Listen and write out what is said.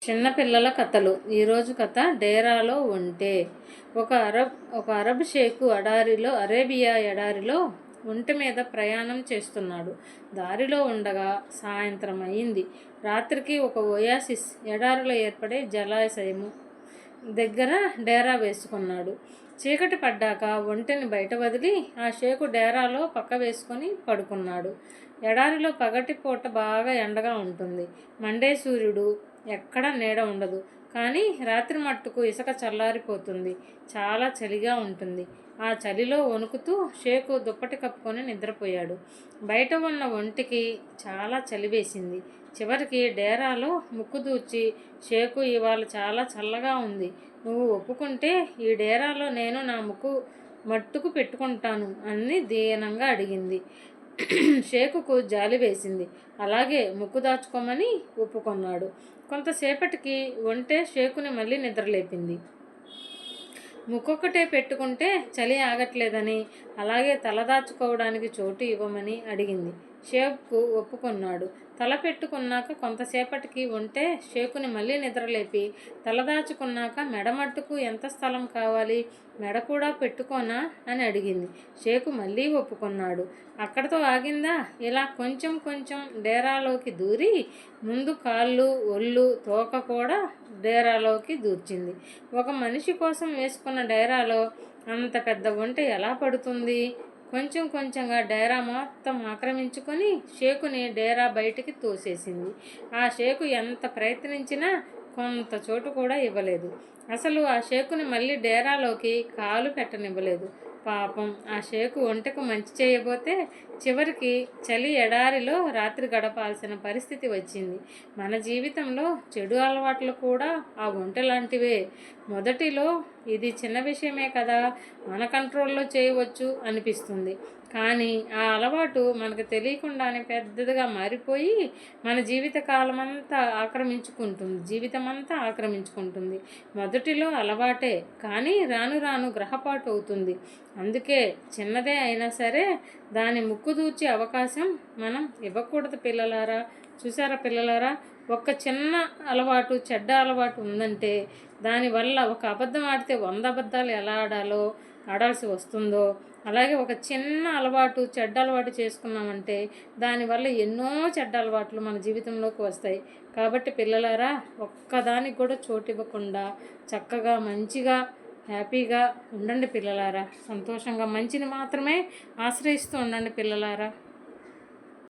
చిన్నపిల్లల కథలు. ఈరోజు కథ డేరాలో ఉంటే. ఒక అరబ్ షేకు అరేబియా ఎడారిలో ఒంటె మీద ప్రయాణం చేస్తున్నాడు. దారిలో ఉండగా సాయంత్రం అయింది. రాత్రికి ఒక ఒయాసిస్, ఎడారిలో ఏర్పడే జలాశయము దగ్గర డేరా వేసుకున్నాడు. చీకటి పడ్డాక ఒంటెని బయట వదిలి ఆ షేకు డేరాలో పక్క వేసుకొని పడుకున్నాడు. ఎడారిలో పగటిపూట బాగా ఎండగా ఉంటుంది. మండే సూర్యుడు, ఎక్కడ నీడ ఉండదు. కానీ రాత్రి మట్టుకు ఇసుక చల్లారిపోతుంది. చాలా చలిగా ఉంటుంది. ఆ చలిలో వణుకుతూ షేకు దుప్పటి కప్పుకొని నిద్రపోయాడు. బయట ఉన్న ఒంటికి చాలా చలి వేసింది. చివరికి డేరాలో ముక్కు దూర్చి, షేకు, ఇవాళ చాలా చల్లగా ఉంది. నువ్వు ఒప్పుకుంటే ఈ డేరాలో నేను నా ముక్కు మట్టుకు పెట్టుకుంటాను అని దీనంగా అడిగింది. షేకుకు జాలి వేసింది. అలాగే, ముక్కు దాచుకోమని ఒప్పుకున్నాడు. కొంతసేపటికి ఒంటె షేకుని మళ్ళీ నిద్రలేపింది. ముక్కొక్కటే పెట్టుకుంటే చలి ఆగట్లేదని, అలాగే తలదాచుకోవడానికి చోటు ఇవ్వమని అడిగింది. షేకు ఒప్పుకున్నాడు. తల పెట్టుకున్నాక కొంతసేపటికి ఒంటె షేకుని మళ్ళీ నిద్రలేపి, తలదాచుకున్నాక మెడమట్టుకు ఎంత స్థలం కావాలి, మెడ కూడా పెట్టుకోనా అని అడిగింది. షేకు మళ్ళీ ఒప్పుకున్నాడు. అక్కడితో ఆగిందా? ఇలా కొంచెం కొంచెం డేరాలోకి దూరి, ముందు కాళ్ళు, ఒళ్ళు, తోక కూడా డేరాలోకి దూర్చింది. ఒక మనిషి కోసం వేసుకున్న డేరాలో అంత పెద్ద ఒంటె ఎలా పడుతుంది? కొంచెం కొంచెంగా డేరా మొత్తం ఆక్రమించుకొని షేకుని డేరా బయటికి తోసేసింది. ఆ షేకు ఎంత ప్రయత్నించినా కొంత చోటు కూడా ఇవ్వలేదు. అసలు ఆ షేకుని మళ్ళీ డేరాలోకి కాలు పెట్టనివ్వలేదు. పాపం, ఆ షేకు ఒంటెకు మంచి చేయబోతే చివరికి చలి ఎడారిలో రాత్రి గడపాల్సిన పరిస్థితి వచ్చింది. మన జీవితంలో చెడు అలవాట్లు కూడా ఆ ఒంటె లాంటివే. మొదటిలో ఇది చిన్న విషయమే కదా, మన కంట్రోల్లో చేయవచ్చు అనిపిస్తుంది. కానీ ఆ అలవాటు మనకు తెలియకుండానే పెద్దదిగా మారిపోయి మన జీవితమంతా ఆక్రమించుకుంటుంది. మొదటిలో అలవాటే, కానీ రాను రాను గ్రహపాటు అవుతుంది. అందుకే చిన్నదే అయినా సరే దాని ముక్కు దూర్చే అవకాశం మనం ఇవ్వకూడదు పిల్లలారా. చూసారా పిల్లలారా, ఒక చిన్న అలవాటు, చెడ్డ అలవాటు ఉందంటే దానివల్ల ఒక అబద్ధం ఆడితే 100 అబద్ధాలు ఎలా ఆడాల్సి వస్తుందో, అలాగే ఒక చిన్న అలవాటు, చెడ్డ అలవాటు చేసుకున్నామంటే దానివల్ల ఎన్నో చెడ్డ అలవాట్లు మన జీవితంలోకి వస్తాయి. కాబట్టి పిల్లలారా, ఒక్కదానికి కూడా చోటు ఇవ్వకుండా చక్కగా మంచిగా హ్యాపీగా ఉండండి పిల్లలారా. సంతోషంగా మంచిని మాత్రమే ఆశ్రయిస్తూ ఉండండి పిల్లలారా.